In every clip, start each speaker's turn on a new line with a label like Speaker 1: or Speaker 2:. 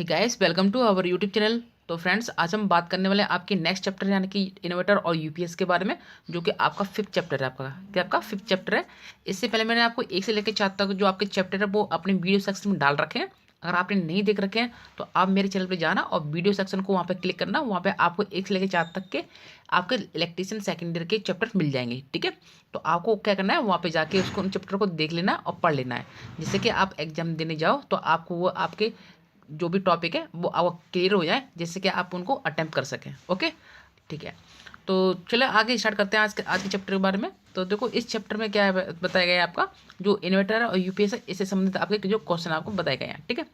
Speaker 1: Hey guys, welcome to our YouTube channel. तो friends, आज हम बात करने वाले हैं आपकी नेक्स्ट चैप्टर यानी कि इन्वर्टर और यूपीएस के बारे में, जो कि आपका फिफ्थ चैप्टर है। आपका फिफ्थ चैप्टर है। इससे पहले मैंने आपको 1 से लेकर 4 तक जो आपके चैप्टर है वो अपने वीडियो सेक्शन में डाल रखे हैं। अगर आपने नहीं देख रखे हैं तो आप मेरे चैनल पर जाना और वीडियो सेक्शन को वहाँ पर क्लिक करना। वहाँ पर आपको 1 से लेकर 4 तक के आपके इलेक्ट्रीशियन सेकेंड ईयर के चैप्टर मिल जाएंगे। ठीक है, तो आपको क्या करना है, वहाँ पे जाके उसको उन चैप्टर को देख लेना और पढ़ लेना है, जिससे कि आप एग्जाम देने जाओ तो आपको वो आपके जो भी टॉपिक है वो आपको क्लियर हो जाए, जिससे कि आप उनको अटेम्प्ट कर सकें। ओके, ठीक है। तो चलो आगे स्टार्ट करते हैं आज के चैप्टर के बारे में। तो देखो, इस चैप्टर में क्या है बताया गया है, आपका जो इन्वर्टर और यूपीएस है इससे संबंधित आपके जो क्वेश्चन आपको बताए गए हैं। ठीक है,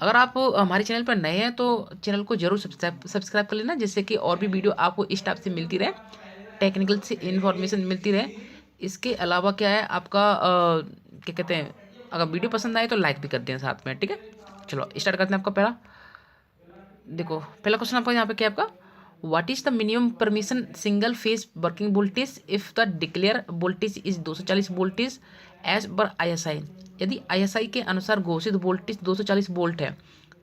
Speaker 1: अगर आप हमारे चैनल पर नए हैं तो चैनल को जरूर सब्सक्राइब कर लेना, जिससे कि और भी वीडियो आपको इस टाइप से मिलती रहे, टेक्निकल से इंफॉर्मेशन मिलती रहे। इसके अलावा क्या है आपका क्या कहते हैं, अगर वीडियो पसंद आए तो लाइक भी कर दें साथ में। ठीक है, चलो स्टार्ट करते हैं। आपका पहला देखो, पहला क्वेश्चन आपका यहाँ पे क्या है आपका, what is the minimum permission single phase working voltage if the declare voltage is 240 voltage as per ISI. यदि आईएसआई के अनुसार घोषित वोल्टेज 240 वोल्ट है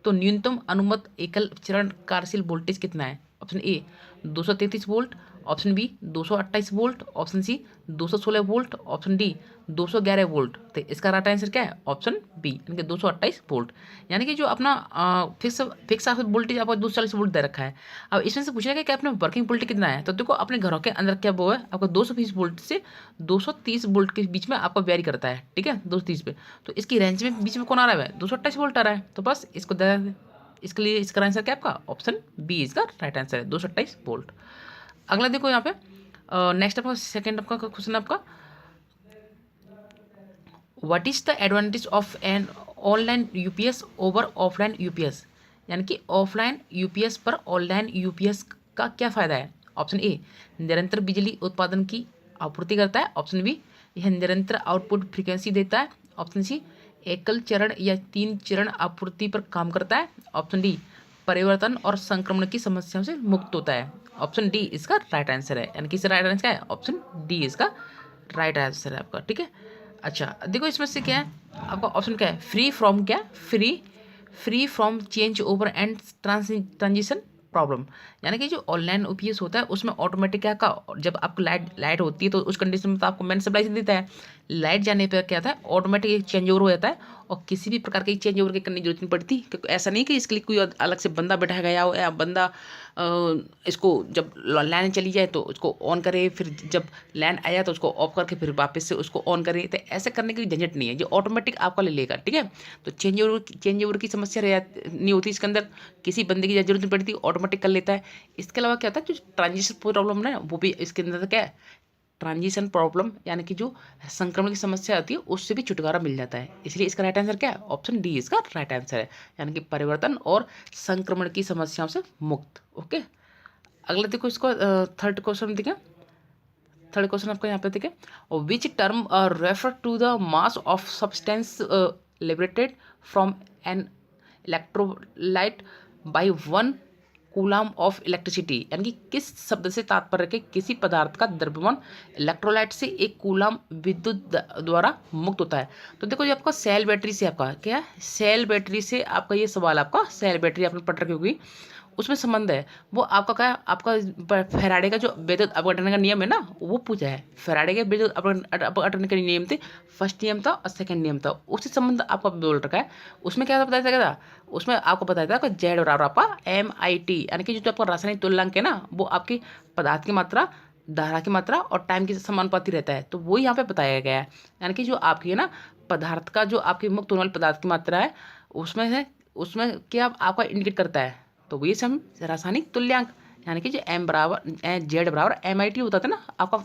Speaker 1: तो न्यूनतम अनुमत एकल चरण कार्यशील वोल्टेज कितना है? Option A 233 volt, option B 228 volt, option C 216 volt, option D 211 volt. तो इसका राइट आंसर क्या है? ऑप्शन बी यानी कि 228 वोल्ट। यानी कि जो अपना फिक्स फिक्स वोल्टेज आपको 240 वोल्ट दे रखा है। अब इसमें से पूछना है कि अपने वर्किंग वोल्टेज कितना है, तो देखो अपने घरों के अंदर क्या वो है आपका 220 वोल्ट से 230 वोल्ट के बीच में आपको वेरी करता है। ठीक है, 230 पे। तो इसकी रेंज में बीच में कौन आ रहा है? 228 वोल्ट आ रहा है। तो बस इसको दे, इसके लिए इसका आंसर क्या आपका? ऑप्शन बी इसका राइट आंसर है, 228 वोल्ट। अगला देखो यहाँ पे नेक्स्ट आपका सेकेंड आपका क्वेश्चन आपका, what is the advantage of an online UPS over offline UPS. यानी कि ऑफलाइन यूपीएस पर ऑनलाइन यूपीएस का क्या फ़ायदा है? ऑप्शन ए निरंतर बिजली उत्पादन की आपूर्ति करता है, ऑप्शन बी यह निरंतर आउटपुट फ्रीक्वेंसी देता है, ऑप्शन सी एकल चरण या 3 चरण आपूर्ति पर काम करता है, ऑप्शन डी परिवर्तन और संक्रमण की समस्याओं से मुक्त होता है। ऑप्शन डी इसका राइट आंसर है, यानी कि इसका राइट आंसर क्या है? ऑप्शन डी इसका राइट आंसर है आपका। ठीक है, अच्छा देखो इसमें से क्या है आपका ऑप्शन क्या है, फ्री फ्रॉम क्या, free from change over and transition problem. यानी कि जो ऑनलाइन ओपीएस होता है उसमें ऑटोमेटिक क्या का, जब आपको लाइट होती है तो उस कंडीशन में तो आपको मेन सप्लाई से देता है। लाइट जाने पर क्या था है, ऑटोमेटिक चेंज ओवर हो जाता है और किसी भी प्रकार की चेंज ओवर की करने की जरूरत नहीं पड़ती, क्योंकि ऐसा नहीं कि इसके लिए कोई अलग से बंदा बैठाया गया हो या बंदा इसको जब लाइन चली जाए तो उसको ऑन करे, फिर जब लाइन आया तो उसको ऑफ करके फिर वापस से उसको ऑन करे। तो ऐसे करने की झंझट नहीं है, जो ऑटोमेटिक आपका ले लेगा। ठीक है, तो चेंज ओवर की समस्या नहीं होती इसके अंदर, किसी बंदे की जरूरत नहीं पड़ती, ऑटोमेटिक कर लेता है। इसके अलावा क्या होता है, जो ट्रांजिशन प्रॉब्लम है वो भी इसके अंदर क्या है, ट्रांजिशन प्रॉब्लम यानी कि जो संक्रमण की समस्या आती है उससे भी छुटकारा मिल जाता है। इसलिए इसका राइट आंसर क्या है? ऑप्शन डी इसका राइट आंसर है, यानी कि परिवर्तन और संक्रमण की समस्याओं से मुक्त। ओके, अगला देखो इसको थर्ड क्वेश्चन देखें। थर्ड क्वेश्चन आपका यहाँ पे देखें, which term refer to the mass of substance liberated from an electrolyte by 1 coulomb of electricity. यानी कि किस शब्द से तात्पर्य के किसी पदार्थ का द्रव्यमान इलेक्ट्रोलाइट से 1 कूलाम विद्युत द्वारा मुक्त होता है। तो देखो ये आपका सेल बैटरी से, आपका क्या है, सेल बैटरी से आपका ये सवाल, आपका सेल बैटरी आपने पढ़ रखी होगी, उसमें संबंध है। वो आपका क्या है, आपका फैराडे का जो विद्युत अपघटन का नियम है ना, वो पूछा है। फैराडे के विद्युत अपघटन के नियम थे, फर्स्ट नियम था और सेकंड नियम था, उससे संबंध आपका बोल रखा है। उसमें क्या बताया था, क्या था उसमें आपको बताया था कि जेड बराबर आपका MIT, यानी कि जो आपका रासायनिक तुल्यांक है ना, वो आपकी पदार्थ की मात्रा, धारा की मात्रा और टाइम के समानुपाती रहता है। तो वो यहाँ पे बताया गया है, यानी कि जो आपकी है ना पदार्थ का, जो आपकी मुक्त होने वाले पदार्थ की मात्रा है, उसमें है, उसमें क्या आपका इंडिकेट करता है, तो वही से हम रासायनिक तुल्यांक, यानी कि जो जेड बराबर MIT होता था ना आपका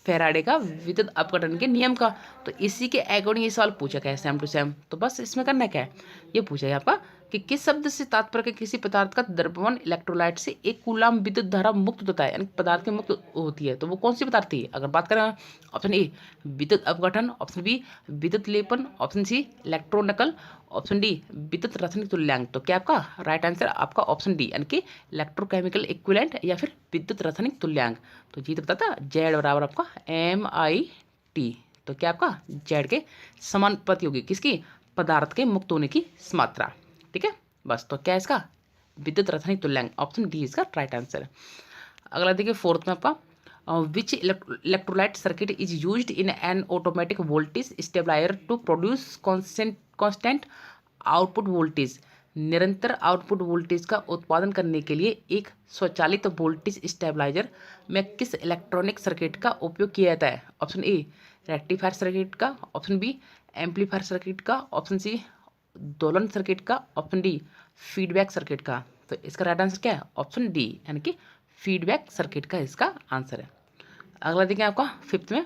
Speaker 1: फैराडे का विद्युत अपघटन के नियम का। तो इसी के अकॉर्डिंग ये सवाल पूछा गया है, सेम टू सेम। तो बस इसमें करना क्या है, ये पूछा है आपका कि किस शब्द से तात्पर्य के किसी पदार्थ का द्रव्यमान इलेक्ट्रोलाइट से 1 कूलाम विद्युत धारा मुक्त होता है, यानी पदार्थ की मुक्त होती है। तो वो कौन सी पदार्थ थी? अगर बात करें, ऑप्शन ए विद्युत अपघटन, ऑप्शन बी विद्युत लेपन, ऑप्शन सी इलेक्ट्रोनकल, ऑप्शन डी विद्युत रासायनिक तुल्यांक। तो क्या आपका राइट आंसर आपका ऑप्शन डी, यानी कि इलेक्ट्रोकेमिकल इक्विवेलेंट या फिर विद्युत रासायनिक तुल्यांक। तो जी तो बताता जेड बराबर आपका MIT। तो क्या आपका जेड के समानुपाती होगी किसकी? पदार्थ के मुक्त होने की मात्रा। ठीक है, बस। तो क्या है इसका विद्युत रासायनिक तुल्यांक, ऑप्शन डी इसका राइट आंसर है। अगला देखिए फोर्थ में आपका which electrolyte circuit is used in an automatic voltage stabiliser to produce constant output voltage. निरंतर आउटपुट वोल्टेज का उत्पादन करने के लिए एक स्वचालित वोल्टेज स्टेबलाइजर में किस इलेक्ट्रॉनिक सर्किट का उपयोग किया जाता है? ऑप्शन ए रेक्टिफायर सर्किट का, ऑप्शन बी एम्पलीफायर सर्किट का, ऑप्शन सी दोलन सर्किट का, ऑप्शन डी फीडबैक सर्किट का। तो इसका राइट आंसर क्या है? ऑप्शन डी यानी कि फीडबैक सर्किट का इसका आंसर है। अगला देखिए आपका फिफ्थ में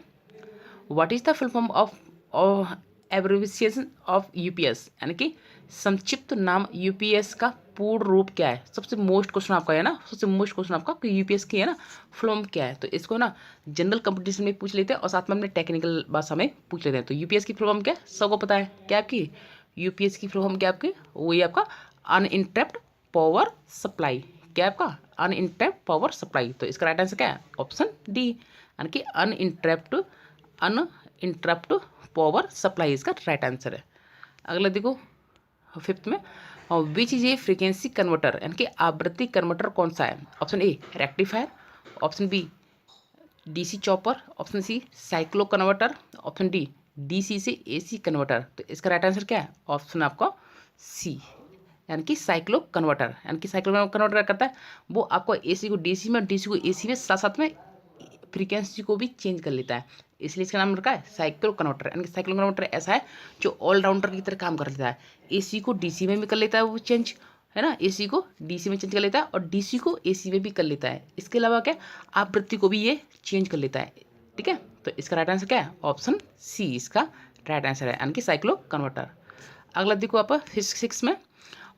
Speaker 1: what is the full form of abbreviation of UPS, यानी कि संक्षिप्त नाम यूपीएस का पूर्ण रूप क्या है? सबसे मोस्ट क्वेश्चन आपका है ना, सबसे मोस्ट क्वेश्चन आपका कि यूपीएस की है ना फुल फॉर्म क्या है। तो इसको ना जनरल कंपटीशन में पूछ लेते हैं और साथ में अपने टेक्निकल भाषा में पूछ लेते हैं। तो यूपीएस की फुल फॉर्म क्या है? सबको पता है क्या आपकी? यूपीएस की फुल फॉर्म क्या आपकी? वही आपका अनइंटरप्ट पावर सप्लाई। क्या है आपका? अनइंटरप्ट पावर सप्लाई। तो इसका राइट आंसर क्या है? ऑप्शन डी यानी कि अनइंटरप्ट पावर सप्लाई इसका राइट आंसर है। अगला देखो फिफ्थ में which is a frequency converter, यानी कि आवृत्ति कन्वर्टर कौन सा है? Option A rectifier, option B DC chopper, option C cyclo converter, option D DC से एसी कन्वर्टर। तो इसका राइट आंसर क्या है? ऑप्शन आपका सी यानी कि साइक्लो कन्वर्टर। यानी कि साइक्लो कन्वर्टर करता है वो आपको एसी को डीसी में, डीसी को एसी में, साथ साथ में फ्रीक्वेंसी को भी चेंज कर लेता है, इसलिए इसका नाम रखा है साइक्लो कन्वर्टर। यानी कि साइक्लो कन्वर्टर ऐसा है जो ऑलराउंडर की तरह काम कर लेता है। एसी को डीसी में भी कर लेता है वो चेंज, है ना, एसी को डीसी में चेंज कर लेता है और डीसी को एसी में भी कर लेता है। इसके अलावा क्या आवृत्ति को भी ये चेंज कर लेता है। ठीक है, तो इसका राइट आंसर क्या है? ऑप्शन सी इसका राइट आंसर है, यानी कि साइक्लो कन्वर्टर। अगला देखो आप फिजिक्स में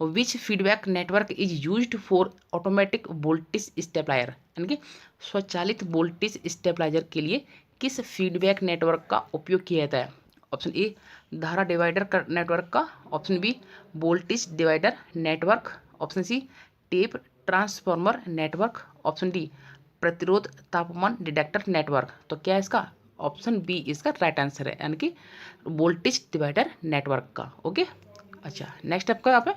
Speaker 1: which feedback network is used for automatic voltage stabiliser, यानी कि स्वचालित वोल्टेज स्टेबलाइजर के लिए किस फीडबैक नेटवर्क का उपयोग किया जाता है? ऑप्शन ए धारा डिवाइडर नेटवर्क का, option B voltage divider network, option C tape transformer network, option D प्रतिरोध तापमान डिटेक्टर नेटवर्क। तो क्या है इसका? ऑप्शन बी इसका राइट आंसर है, यानी कि वोल्टेज डिवाइडर नेटवर्क का। ओके, अच्छा नेक्स्ट आपका यहाँ पे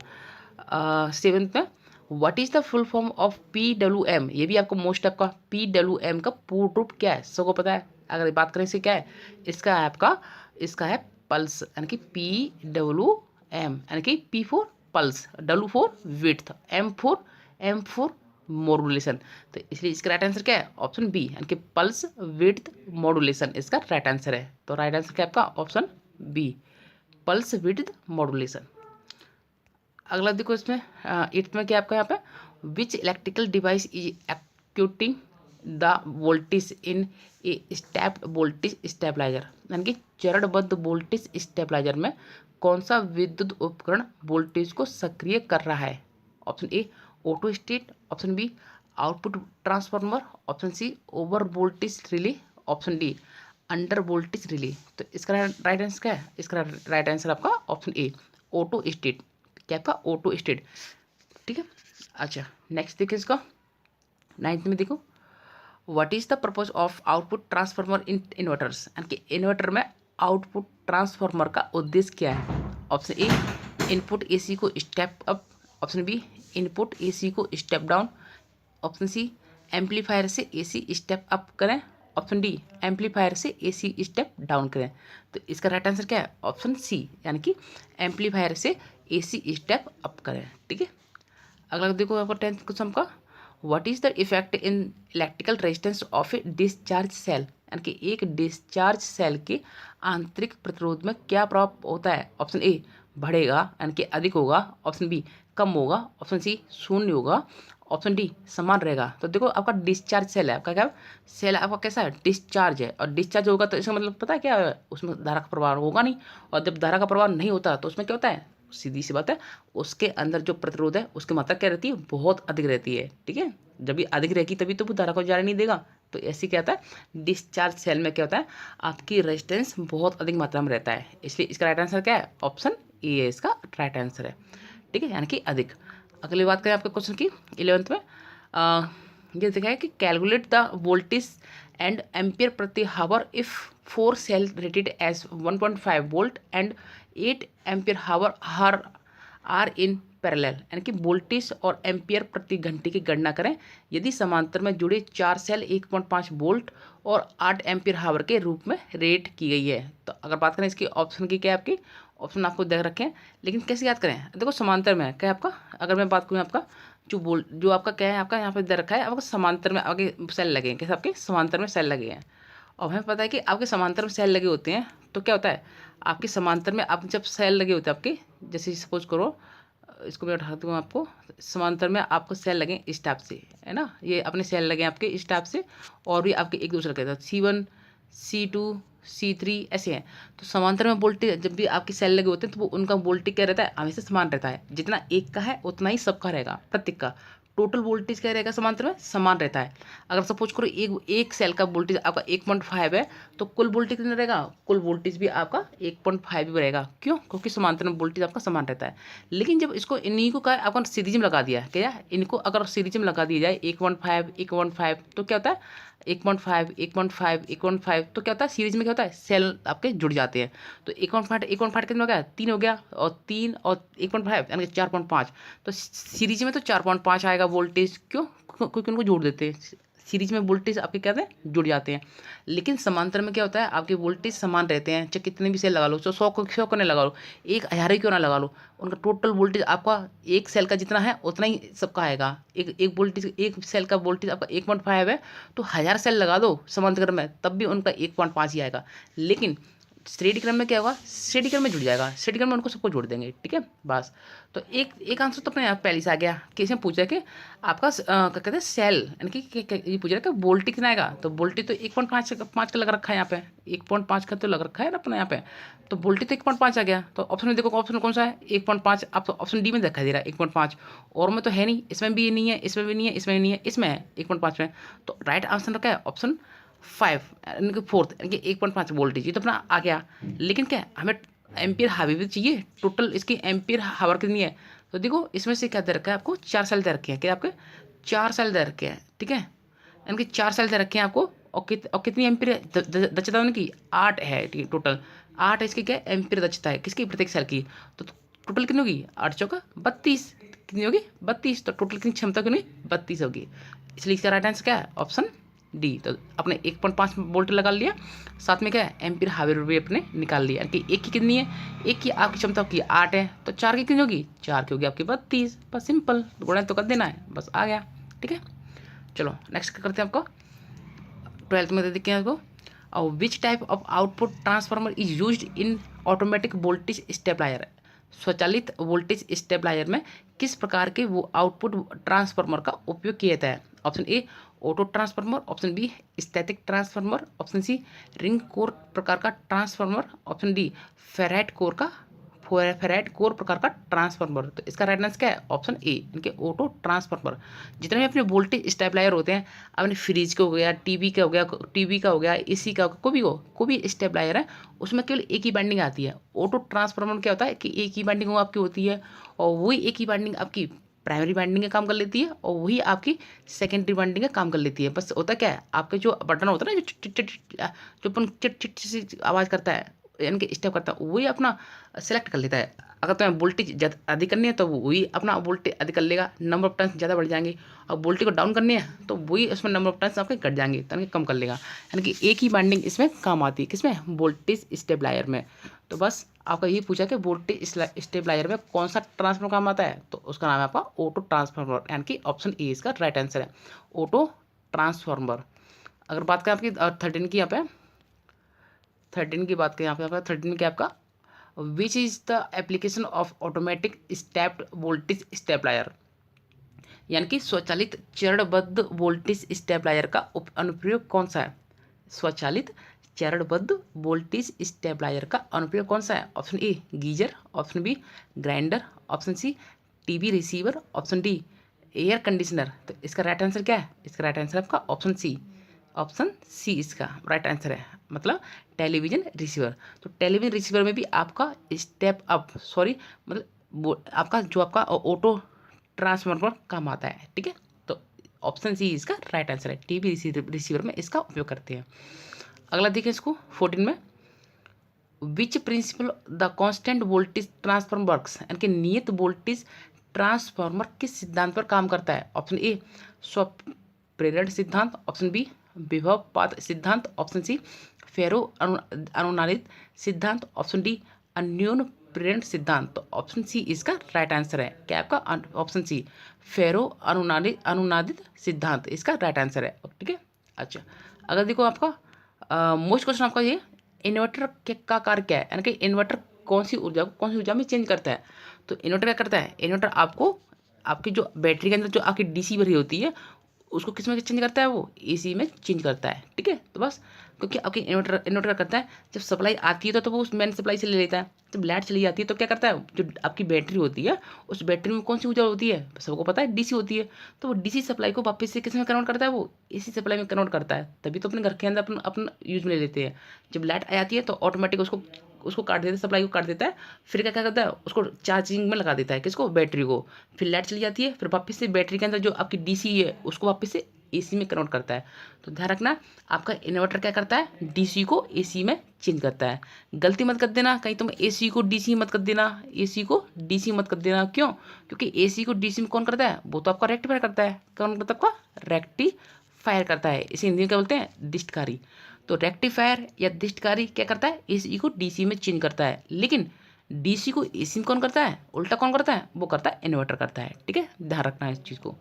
Speaker 1: सेवेंथ में what is the full form of PWM। ये भी आपको मोस्ट आपका PWM का पूर्ण रूप क्या है? सबको पता है। अगर बात करें इससे क्या है, इसका है आपका, इसका है पल्स, यानी कि PWM, यानी कि P for pulse, W for width, M for modulation. तो इसलिए इसका राइट आंसर क्या है? ऑप्शन बी यानी कि पल्स विड्थ मॉड्यूलेशन इसका राइट आंसर है। तो राइट आंसर क्या है आपका? Option B pulse width modulation. अगला देखो इसमें एट्थ में क्या आपका यहाँ पे which electrical device is actuating the voltage in a stepped voltage stabiliser, यानी कि चरणबद्ध वोल्टेज स्टेबलाइजर में कौन सा विद्युत उपकरण वोल्टेज को सक्रिय कर रहा है? Option A auto state, option B output transformer, option C over voltage relay, option D under voltage relay. तो इसका राइट आंसर क्या है? इसका राइट आंसर आपका ऑप्शन ए ऑटो स्टेट। क्या आपका? Auto state. ठीक है, अच्छा नेक्स्ट देखिए इसका नाइन्थ में देखो what is the purpose of output transformer in inverters, यानी कि इन्वर्टर में आउटपुट ट्रांसफार्मर का उद्देश्य क्या है? ऑप्शन ए इनपुट एसी को step up, option B input AC को step down, option C amplifier से एसी स्टेप अप करें, ऑप्शन डी एम्पलीफायर से एसी स्टेप डाउन करें। तो इसका राइट आंसर क्या है? ऑप्शन सी यानी कि एम्पलीफायर से एसी स्टेप अप करें। ठीक है, अगला देखो आपका टेंथ क्वेश्चन का what is the effect in electrical resistance of a discharge cell, यानी कि एक डिस्चार्ज सेल के आंतरिक प्रतिरोध में क्या प्रभाव होता है? ऑप्शन ए बढ़ेगा यानी कि अधिक होगा, ऑप्शन बी कम होगा, ऑप्शन सी शून्य होगा, ऑप्शन डी समान रहेगा। तो देखो आपका डिस्चार्ज सेल है, आपका क्या सेल आपका कैसा है? डिस्चार्ज है, और डिस्चार्ज होगा तो इसका मतलब पता है क्या है? उसमें धारा का प्रवाह होगा नहीं, और जब धारा का प्रवाह नहीं होता तो उसमें क्या होता है? सीधी सी बात है, उसके अंदर जो प्रतिरोध है उसकी मात्रा क्या रहती है? बहुत अधिक रहती है। ठीक है, जब भी अधिक रहेगी तभी तो वो धारा को जाने नहीं देगा। तो ऐसे क्या होता है? डिस्चार्ज सेल में क्या होता है? आपकी रेजिस्टेंस बहुत अधिक मात्रा में रहता है, इसलिए इसका राइट आंसर क्या है? ऑप्शन ए है इसका राइट आंसर है। ठीक है, यानी कि अधिक। अगली बात करें आपके क्वेश्चन की 11th में ये देखा है कि calculate the voltage and ampere प्रति hour if 4 cell rated as 1.5 volt and 8 ampere hour are in parallel, यानी कि वोल्टेज और एम्पियर प्रति घंटे की गणना करें यदि समांतर में जुड़े 4 सेल 1.5 वोल्ट और 8 एम्पियर हावर के रूप में रेट की गई है। तो अगर बात करें इसकी ऑप्शन की, क्या है आपकी ऑप्शन आपको देख रखे हैं, लेकिन कैसे याद करें, देखो समांतर में क्या है आपका, अगर मैं बात करूँ आपका जो आपका क्या है, आपका यहाँ पर दे रखा है, आपका समांतर में आगे सेल लगे हैं, कैसे आपके समांतर में सेल लगे हैं। और हमें पता है कि आपके समांतर में सेल लगे होते हैं, तो क्या होता है आपके समांतर में, आप जब सेल लगे होते हैं आपके, जैसे सपोज करो इसको मैं उठा दूँ आपको, समांतर में आपको सेल लगे इस टाइप से, है ना, ये अपने सेल लगे आपके इस टाइप से, और भी आपके एक दूसरे के साथ C1 C2 C3 ऐसे हैं। तो समांतर में वोल्टेज जब भी आपके सेल लगे होते हैं तो वो उनका वोल्टेज क्या रहता है, हमेशा समान रहता है, जितना एक का है उतना ही सबका रहेगा, प्रत्येक का टोटल वोल्टेज क्या रहेगा समांतर में समान रहता है। अगर सपोज करो एक सेल का वोल्टेज आपका 1.5 है, तो कुल वोल्टेज कितना रहेगा, कुल वोल्टेज भी आपका 1.5 भी रहेगा। क्यों? क्योंकि समांतर में वोल्टेज आपका समान रहता है। लेकिन जब इसको इन्हीं को क्या आपको सीरीज में लगा दिया है, क्या इनको अगर सीरीज में लगा दिया जाए 1.5 तो क्या होता है 1.5 तो क्या होता है सीरीज में क्या होता है सेल आपके जुड़ जाते हैं। तो 1.5 कितना हो गया, 3 हो गया, और 3 और 1.5 यानी कि 4.5। तो सीरीज में तो 4.5 आएगा वोल्टेज। क्यों? क्योंकि उनको जोड़ देते हैं, सीरीज में वोल्टेज आपके क्या हैं जुड़ जाते हैं। लेकिन समांतर में क्या होता है आपके वोल्टेज समान रहते हैं, चाहे कितने भी सेल लगा लो, 100 को नहीं लगा लो, 1000 ही क्यों ना लगा लो, उनका टोटल वोल्टेज आपका एक सेल का जितना है उतना ही सबका आएगा। एक सेल का वोल्टेज आपका 1.5 है, तो 1000 सेल लगा दो समांतर क्रम में तब भी उनका 1.5 ही आएगा। लेकिन श्रेणी क्रम में क्या होगा, श्रेणी क्रम में जुड़ जाएगा, श्रेणी क्रम में उनको सबको जोड़ देंगे, ठीक है बस। तो एक आंसर तो अपने यहाँ पहले से आ गया कि इसमें पूछा कि आपका क्या कहते हैं सेल, यानी कि ये पूछ रहा है कि वोल्टेज कितना आएगा, तो वोल्टेज तो 1.5 का लग रखा है यहाँ पे, 1.5 का तो लग रखा है ना अपने यहाँ पे, तो वोल्टेज तो 1.5 आ गया। तो ऑप्शन में देखो ऑप्शन कौन सा है 1.5, आप ऑप्शन डी में दिखाई दे रहा है 1.5, और में तो है नहीं, इसमें भी नहीं है, इसमें भी नहीं है, इसमें भी नहीं है, इसमें है 1.5 में। तो राइट आंसर क्या है ऑप्शन 5, यानी कि फोर्थ, यानी कि 1.5 वोल्टेज, ये तो अपना आ गया। लेकिन क्या हमें एम्पियर हावी भी चाहिए, टोटल इसकी एम्पियर हावर कितनी है, तो देखो इसमें से क्या दे रखा है आपको 4 सेल दे रखे हैं, क्या आपके 4 सेल दे रखे हैं, ठीक है, यानी कि 4 सेल दे रखे हैं आपको, और कितनी एम्पियर दक्षता उनकी 8 है, ठीक है, टोटल 8 इसकी क्या एम्पियर दक्षता है किसकी, प्रत्येक सेल की। तो टोटल कितनी होगी 8 चौका 32, कितनी होगी 32, तो टोटल कितनी क्षमता कितनी 32 होगी। इसलिए इसका राइट आंसर क्या है ऑप्शन डी। तो अपने 1.5 वोल्ट लगा लिया, साथ में क्या है एम्पियर हावर भी अपने निकाल लिया, कि एक की कितनी है, एक की आपकी क्षमता की 8 है, तो 4 की कितनी होगी, 4 की होगी आपकी 32, बस सिंपल गुणा तो कर देना है, बस आ गया, ठीक है। चलो नेक्स्ट क्या करते हैं आपको 12th में देखते हैं आपको, और which type of output transformer is used in automatic voltage stabiliser, स्वचालित वोल्टेज स्टेबलायर में किस प्रकार के वो आउटपुट ट्रांसफार्मर का उपयोग किया जाता है। Option A auto transformer, option B static transformer, option C ring core प्रकार का transformer, option D ferrite core प्रकार का ट्रांसफार्मर। तो इसका राइट आंसर क्या है ऑप्शन ए, इनके ऑटो ट्रांसफार्मर। जितने भी अपने वोल्टेज स्टेबलायर होते हैं, अपने फ्रिज का हो गया, टीवी का हो गया, एसी का कोई भी स्टेबलायर है, उसमें केवल एक ही बाइंडिंग आती है। ऑटो ट्रांसफार्मर क्या होता है कि एक ही बाइंडिंग आपकी होती है, और वही एक ही बाइंडिंग आपकी प्राइमरी बाइंडिंग का काम कर लेती है, और वही आपकी सेकेंडरी बाइंडिंग का काम कर लेती है। बस होता क्या है आपके जो बटन होता है ना, जो अपन चिट चिट सी आवाज़ करता है, यानी कि स्टेप करता है, वही अपना सेलेक्ट कर लेता है। अगर तुम्हें वोल्टेज अधिक करनी है तो वही अपना वोल्टेज अधिक कर लेगा, नंबर ऑफ टर्न्स ज़्यादा बढ़ जाएंगे, और वोल्टेज को डाउन करनी है तो वही उसमें नंबर ऑफ टर्न्स आपके घट जाएंगे, यानी कम कर लेगा। यानी कि एक ही बाइंडिंग इसमें काम आती है, किसमें, वोल्टेज स्टेबलायर में। तो बस आपका यही पूछा कि वोल्टेज स्टेबलायर में कौन सा ट्रांसफार्मर काम आता है, तो उसका नाम है आपका ऑटो ट्रांसफार्मर, यानी कि ऑप्शन ए इसका राइट आंसर है ऑटो ट्रांसफार्मर। अगर बात करें आपकी 13 की, यहाँ पे 13 की बात करें यहाँ पे 13 में क्या आपका which is the application of automatic stepped voltage stabiliser, यानी कि स्वचालित चरणबद्ध वोल्टेज स्टेबलायर का अनुप्रयोग कौन सा है। स्वचालित चरणबद्ध वोल्टेज स्टेबलायर का अनुप्रयोग कौन सा है। Option A geyser, option B grinder, option C TV receiver, option D air conditioner. तो इसका राइट आंसर क्या है, इसका राइट आंसर आपका ऑप्शन सी इसका राइट आंसर है, मतलब टेलीविजन रिसीवर। तो टेलीविजन रिसीवर में भी आपका स्टेप अप मतलब आपका जो आपका ऑटो ट्रांसफार्मर काम आता है, ठीक है। तो ऑप्शन सी इसका राइट आंसर है, टीवी रिसीवर में इसका उपयोग करते हैं। अगला देखिए इसको 14 में, which principle the constant voltage transformer works, यानी कि नियत वोल्टेज ट्रांसफार्मर किस सिद्धांत पर काम करता है? ऑप्शन ए स्वप्रेरण सिद्धांत, ऑप्शन बी विभव पात सिद्धांत, ऑप्शन सी फेरो अनुनादित सिद्धांत, ऑप्शन डी अन्योन प्रेरण सिद्धांत। तो ऑप्शन सी इसका राइट आंसर है। क्या आपका? ऑप्शन सी फेरो अनुनादित सिद्धांत इसका राइट आंसर है। ठीक है। अच्छा, अगर देखो आपका मोस्ट क्वेश्चन आपका ये इन्वर्टर का कार्य क्या है, यानी कि इन्वर्टर कौन सी ऊर्जा में चेंज करता है। तो इन्वर्टर क्या करता है? इन्वर्टर आपको आपकी जो बैटरी के अंदर जो आपकी डीसी भरी होती है उसको किस में चेंज करता है? वो एसी में चेंज करता है। ठीक है। तो बस क्योंकि आपकी इन्वर्टर करता है, जब सप्लाई आती है तो वो उस मेन सप्लाई से ले लेता है। जब लाइट चली जाती है तो क्या करता है? जो आपकी बैटरी होती है उस बैटरी में कौन सी ऊर्जा होती है? सबको पता है डीसी होती है। तो वो डीसी सप्लाई को वापस से किस में कन्वर्ट करता है? वो एसी सप्लाई में कन्वर्ट करता है। तभी तो अपने घर के अंदर अपन यूज में ले लेते हैं। जब लाइट आ जाती है तो ऑटोमेटिक उसको काट देता है, सप्लाई को काट देता है। फिर क्या करता है? उसको चार्जिंग में लगा देता है। किसको? बैटरी को। फिर लाइट चली जाती है, फिर वापस से बैटरी के अंदर जो आपकी डीसी है उसको वापस से एसी में कन्वर्ट करता है। तो ध्यान रखना, आपका इन्वर्टर क्या करता है? डीसी को एसी में चेंज करता है। गलती मत कर देना कहीं तुम एसी को डीसी मत कर देना, एसी को डीसी मत कर देना। क्यों? क्योंकि एसी को डीसी में कौन करता है? वो तो आपका रेक्टिफायर करता है। कौन करता है? आपका रेक्टिफायर करता है। इसे हिंदी में क्या बोलते हैं? डिस्टकारी। तो रेक्टिफायर या डिस्टकारी क्या करता है? एसी को डीसी में चेंज करता है। लेकिन डीसी को एसी में कौन करता है? उल्टा कौन करता है? वो करता है इन्वर्टर करता है। ठीक है, ध्यान रखना है इस चीज़ को।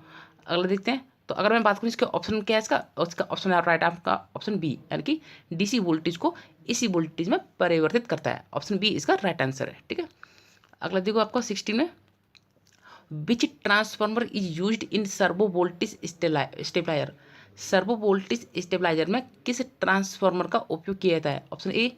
Speaker 1: अगला देखते हैं। तो अगर मैं बात करूँ इसका ऑप्शन क्या है इसका ऑप्शन राइट आपका ऑप्शन बी, यानी कि डीसी वोल्टेज को एसी वोल्टेज में परिवर्तित करता है। ऑप्शन बी इसका राइट आंसर है। ठीक है। अगला देखो आपका 16 में, which transformer is used in servo voltage stabiliser. Servo voltage stabiliser में किस ट्रांसफार्मर का उपयोग किया जाता है? Option A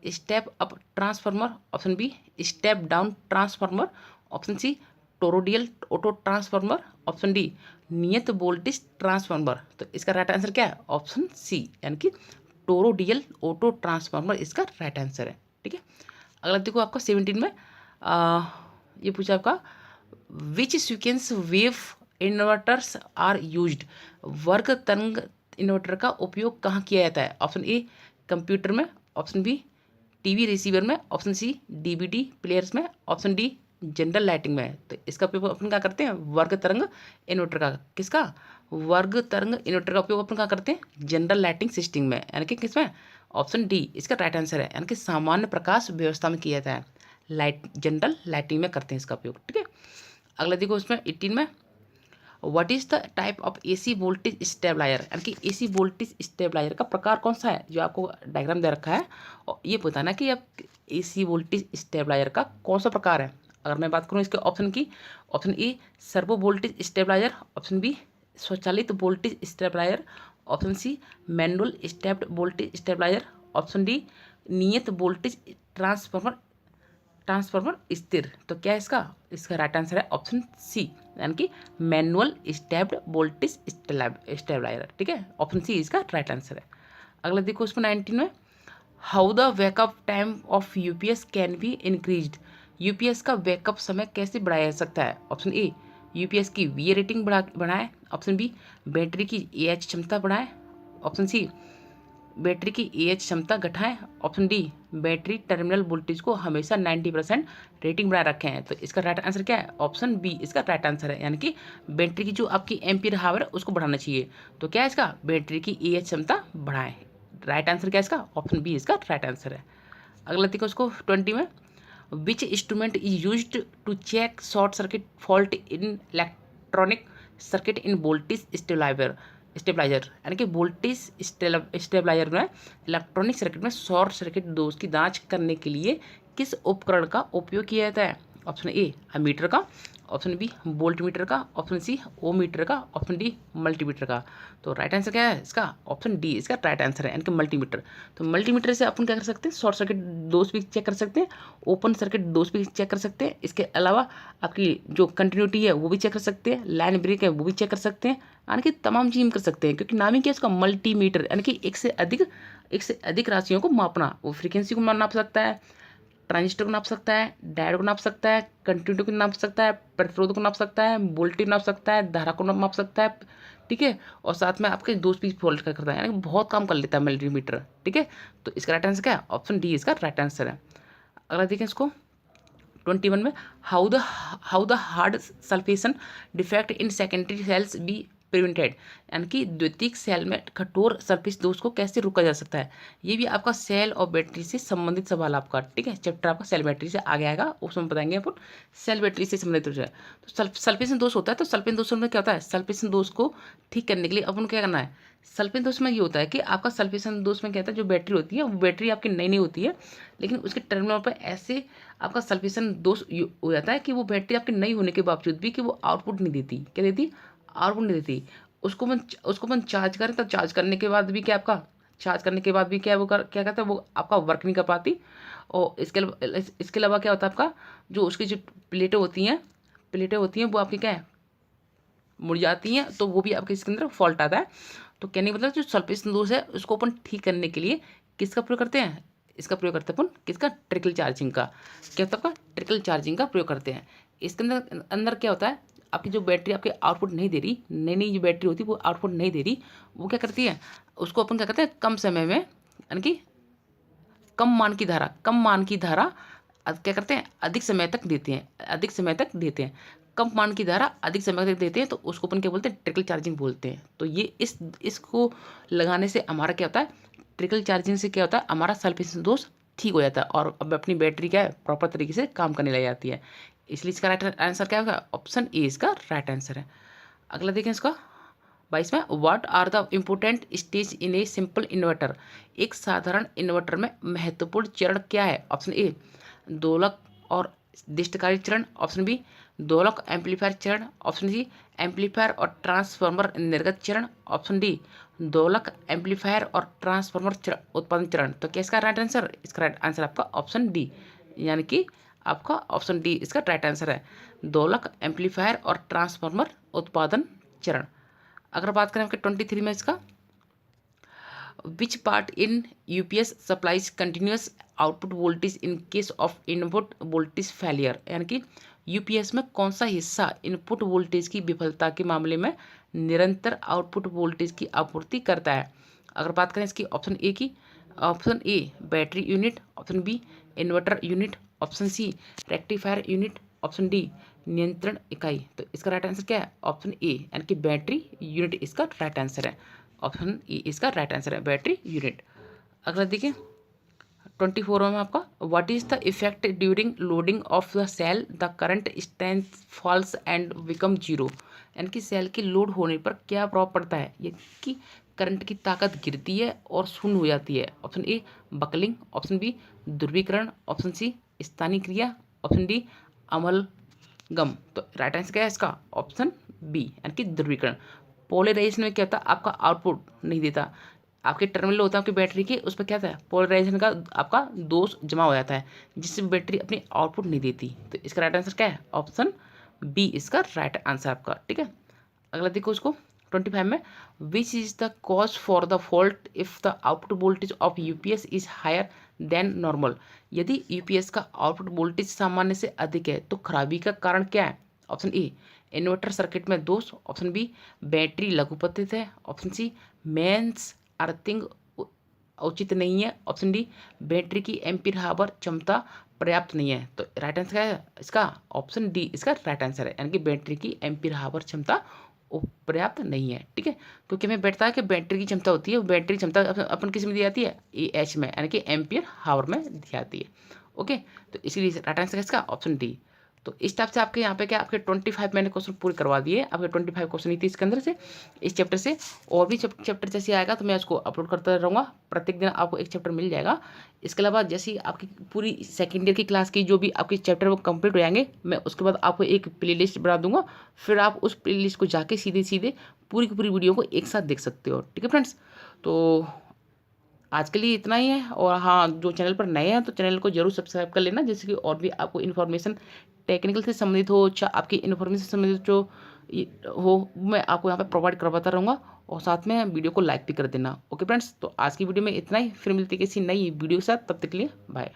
Speaker 1: step up transformer, option B step down transformer, option C toroidal auto transformer, option D नियत वोल्टेज ट्रांसफार्मर। तो इसका राइट आंसर क्या है? ऑप्शन सी, यानी कि टोरोडियल ऑटो ट्रांसफार्मर इसका राइट आंसर है। ठीक है। अगला देखो आपका 17 में ये पूछा आपका, which sequence wave inverters are used. वर्ग तरंग इन्वर्टर का उपयोग कहाँ किया जाता है? ऑप्शन ए कंप्यूटर में, ऑप्शन बी टीवी रिसीवर में, ऑप्शन सी डीवीडी प्लेयर्स में, ऑप्शन डी जनरल लाइटिंग में। तो इसका उपयोग अपन क्या करते हैं? वर्ग तरंग इन्वर्टर का। किसका? वर्ग तरंग इन्वर्टर का उपयोग अपन क्या करते हैं? जनरल लाइटिंग सिस्टम में, यानी कि किसमें? ऑप्शन डी इसका राइट आंसर है, यानी कि सामान्य प्रकाश व्यवस्था में किया जाता है। जनरल लाइटिंग में करते हैं इसका उपयोग। ठीक है। अगला देखो उसमें 18 में, what is the type of AC voltage stabiliser, यानी कि एसी वोल्टेज स्टेबलाइजर का प्रकार कौन सा है? जो आपको डायग्राम दे रखा है और ये बताना कि अब एसी वोल्टेज स्टेबलाइजर का कौन सा प्रकार है। अगर मैं बात करूँ इसके ऑप्शन की, option A servo voltage stabiliser, option B स्वचालित voltage stabiliser, option C manual stepped voltage stabiliser, option D नियत वोल्टेज ट्रांसफार्मर स्थिर। तो क्या है इसका राइट आंसर है ऑप्शन सी, यानी कि मैनुअल स्टेप्ड वोल्टेज स्टेबलाइजर। ठीक है, ऑप्शन सी इसका राइट आंसर है। अगला देखो उसमें 19 में, how the backup time of UPS can be increased. UPS का बैकअप समय कैसे बढ़ाया जा सकता है? ऑप्शन ए यूपीएस की वी रेटिंग बढ़ाएं, ऑप्शन बी बैटरी की एएच क्षमता बढ़ाएं, ऑप्शन सी बैटरी की एएच क्षमता घटाएं, option D battery terminal voltage को हमेशा 90% रेटिंग बनाए रखें हैं। तो इसका राइट आंसर क्या है? ऑप्शन बी इसका राइट आंसर है, यानी कि बैटरी की जो आपकी एम्पीयर हावर है उसको बढ़ाना चाहिए। तो क्या है इसका? बैटरी की एएच क्षमता बढ़ाएं। राइट आंसर क्या है इसका? ऑप्शन बी इसका राइट आंसर है। अगला देखो उसको 20 में, which instrument is used to check short circuit fault in electronic circuit in voltage stabiliser, यानी कि वोल्टेज स्टेबलाइजर में इलेक्ट्रॉनिक सर्किट में शॉर्ट सर्किट दोष की जांच करने के लिए किस उपकरण का उपयोग किया जाता है? ऑप्शन ए अमीटर का, ऑप्शन बी वोल्ट मीटर का, ऑप्शन सी ओमीटर का, ऑप्शन डी मल्टीमीटर का। तो राइट आंसर क्या है इसका? ऑप्शन डी इसका राइट आंसर है, यानी कि मल्टीमीटर। तो मल्टीमीटर से अपन क्या कर सकते हैं? शॉर्ट सर्किट दोष भी चेक कर सकते हैं, ओपन सर्किट दोष भी चेक कर सकते हैं। इसके अलावा आपकी जो कंटिन्यूटी है वो भी चेक कर सकते हैं, लाइन ब्रेक है वो भी चेक कर सकते हैं, यानी कि तमाम चीज़ कर सकते हैं। क्योंकि नाम ही क्या है इसका? मल्टीमीटर, यानी कि एक से अधिक राशियों को मापना। वो फ्रीक्वेंसी को नाप सकता है, ट्रांजिस्टर को नाप सकता है, डायोड को नाप सकता है, कंटिन्यूटी को नाप सकता है, प्रतिरोध को नाप सकता है, वोल्टेज नाप सकता है, धारा को नाप सकता है। ठीक है, और साथ में आपके दोस्त भी फॉल्ट करता है, यानी कि बहुत काम कर लेता है मल्टीमीटर। ठीक है, तो इसका राइट आंसर क्या है? ऑप्शन डी इसका राइट आंसर है। अगला देखें इसको 21 में how the hard sulphation defect in secondary cells be prevented, यानी कि द्वितीयक सेल में कठोर सरफेस दोष को कैसे रोका जा सकता है। ये भी आपका सेल और बैटरी से संबंधित सवाल आपका, ठीक है। चैप्टर आपका सेल बैटरी से आगे आएगा, उसमें बताएंगे अपन सेल बैटरी से संबंधित है। तो सल्फेशन दोष होता है, तो सल्फेशन दोष में क्या होता है, सल्फेशन दोष को ठीक करने के लिए अपन क्या करना है। सल्फेशन दोष में ये होता है कि आपका सल्फेशन दोष में क्या होता है, जो बैटरी होती है वो बैटरी आपकी नई नहीं होती है, लेकिन उसके टर्मिनल पर ऐसे आपका सल्फेशन दोष हो जाता है कि वो बैटरी आपकी नई होने के बावजूद भी कि वो आउटपुट नहीं देती, क्या देती, आउटपुट नहीं देती। उसको अपन चार्ज करें, तो चार्ज करने के बाद भी क्या आपका, चार्ज करने के बाद भी क्या वो क्या कहता है, वो आपका वर्क नहीं कर पाती। और इसके अलावा क्या होता है आपका, जो उसकी जो प्लेटें होती हैं वो आपकी क्या है, मुड़ जाती हैं, तो वो भी आपके इसके अंदर फॉल्ट आता है। तो कहने का मतलब जो सल्फेशन दोष है उसको अपन ठीक करने के लिए किसका प्रयोग करते हैं, इसका प्रयोग करते हैं अपन किसका, ट्रिकल चार्जिंग का। क्या होता है आपका, ट्रिकल चार्जिंग का प्रयोग करते हैं। इसके अंदर क्या होता है, आपकी जो बैटरी आपके आउटपुट नहीं दे रही, नई जो बैटरी होती है वो आउटपुट नहीं दे रही, वो क्या करती है, उसको अपन क्या करते हैं, कम समय में, यानी कि कम मान की धारा क्या करते हैं, अधिक समय तक देते हैं, कम मान की धारा अधिक समय तक देते हैं, तो उसको अपन क्या बोलते हैं, ट्रिकल चार्जिंग बोलते हैं। तो ये इसको लगाने से हमारा क्या होता है, ट्रिकल चार्जिंग से क्या होता है, हमारा सल्फेशन दोष ठीक हो जाता है और अब अपनी बैटरी क्या है, प्रॉपर तरीके से काम करने लग जाती है। इसलिए इसका राइट आंसर क्या होगा, ऑप्शन ए इसका राइट आंसर है। अगला देखें इसका 22 में, what are the important stage in a simple inverter, एक साधारण इन्वर्टर में महत्वपूर्ण चरण क्या है। ऑप्शन ए दोलक और दिष्टकारी चरण, ऑप्शन बी दोलक एम्पलीफायर चरण, ऑप्शन सी एम्पलीफायर और ट्रांसफार्मर निर्गत चरण, ऑप्शन डी दोलक एम्पलीफायर और ट्रांसफार्मर उत्पादन चरण। तो क्या इसका राइट आंसर, इसका राइट आंसर आपका ऑप्शन डी, यानी कि आपका ऑप्शन डी इसका राइट आंसर है, दोलक एम्पलीफायर और ट्रांसफार्मर उत्पादन चरण। अगर बात करें आपके 23 में इसका, which part in UPS supplies continuous output voltage in case of input voltage failure, यानी कि यूपीएस में कौन सा हिस्सा इनपुट वोल्टेज की विफलता के मामले में निरंतर आउटपुट वोल्टेज की आपूर्ति करता है। अगर बात करें इसकी ऑप्शन ए की, option A battery unit, option B inverter unit, option C rectifier unit, option D नियंत्रण इकाई। तो इसका राइट आंसर क्या है, ऑप्शन ए, यानी कि बैटरी यूनिट इसका राइट आंसर है, ऑप्शन ई इसका राइट आंसर है, बैटरी यूनिट। अगला देखिए 24 में आपका, what is the effect during loading of the cell, the current strength falls and become zero, यानी कि सेल के लोड होने पर क्या प्रभाव पड़ता है, ये कि करंट की ताकत गिरती है और शून्य हो जाती है। Option A buckling, option B ध्रुवीकरण, ऑप्शन सी स्थानीय क्रिया, ऑप्शन डी अमलगम। तो राइट आंसर क्या है इसका, ऑप्शन बी, यानी कि ध्रुवीकरण। पोलराइजेशन में क्या होता है, आपका आउटपुट नहीं देता, आपके टर्मिनल होता है आपकी बैटरी के, उस पर क्या होता है, पोलराइजेशन का आपका दोष जमा हो जाता है, जिससे बैटरी अपनी आउटपुट नहीं देती। तो इसका राइट आंसर क्या है, ऑप्शन बी इसका राइट आंसर आपका, ठीक है। अगला देखो उसको 25 में, which is the cause for the fault if the output voltage of UPS is higher than normal, यदि यूपीएस का आउटपुट वोल्टेज सामान्य से अधिक है तो खराबी का कारण क्या है। ऑप्शन ए इन्वर्टर सर्किट में दोष, ऑप्शन बी बैटरी लघुपतित है, ऑप्शन सी मेंस अर्थिंग उचित नहीं है, ऑप्शन डी बैटरी की एम्पीयर हावर क्षमता पर्याप्त नहीं है। तो राइट आंसर क्या है इसका, ऑप्शन डी इसका राइट आंसर है, यानी कि बैटरी की एम्पीयर हावर क्षमता पर्याप्त नहीं है, ठीक है। क्योंकि हमें बैठता है कि बैटरी की क्षमता होती है, वो बैटरी क्षमता अपन किस में दी जाती है, ए एच में, यानी कि एम्पीयर हावर में दी जाती है। ओके, तो इसीलिए राइट आंसर इसका ऑप्शन डी। तो इस टाइप से आपके यहाँ पे क्या आपके 25 मैंने क्वेश्चन पूरे करवा दिए, आपके 25 क्वेश्चन ही थे इसके अंदर से, इस चैप्टर से। और भी चैप्टर जैसे आएगा तो मैं उसको अपलोड करता रहूँगा, प्रत्येक दिन आपको एक चैप्टर मिल जाएगा। इसके अलावा जैसे आपकी पूरी सेकेंड ईयर की क्लास की जो भी आपके चैप्टर वो कंप्लीट हो जाएंगे, मैं उसके बाद आपको एक प्लेलिस्ट बना दूंगा, फिर आप उस प्लेलिस्ट को जाके सीधे सीधे पूरी की पूरी वीडियो को एक साथ देख सकते हो, ठीक है फ्रेंड्स। तो आज के लिए इतना ही है। और हाँ, जो चैनल पर नए हैं तो चैनल को जरूर सब्सक्राइब कर लेना, जैसे कि और भी आपको इन्फॉर्मेशन टेक्निकल से संबंधित हो, अच्छा आपकी इन्फॉर्मेशन से संबंधित जो हो, मैं आपको यहाँ पे प्रोवाइड करवाता रहूँगा। और साथ में वीडियो को लाइक भी कर देना। ओके फ्रेंड्स, तो आज की वीडियो में इतना ही, फिर मिलती है किसी नई वीडियो के साथ, तब तक के लिए बाय।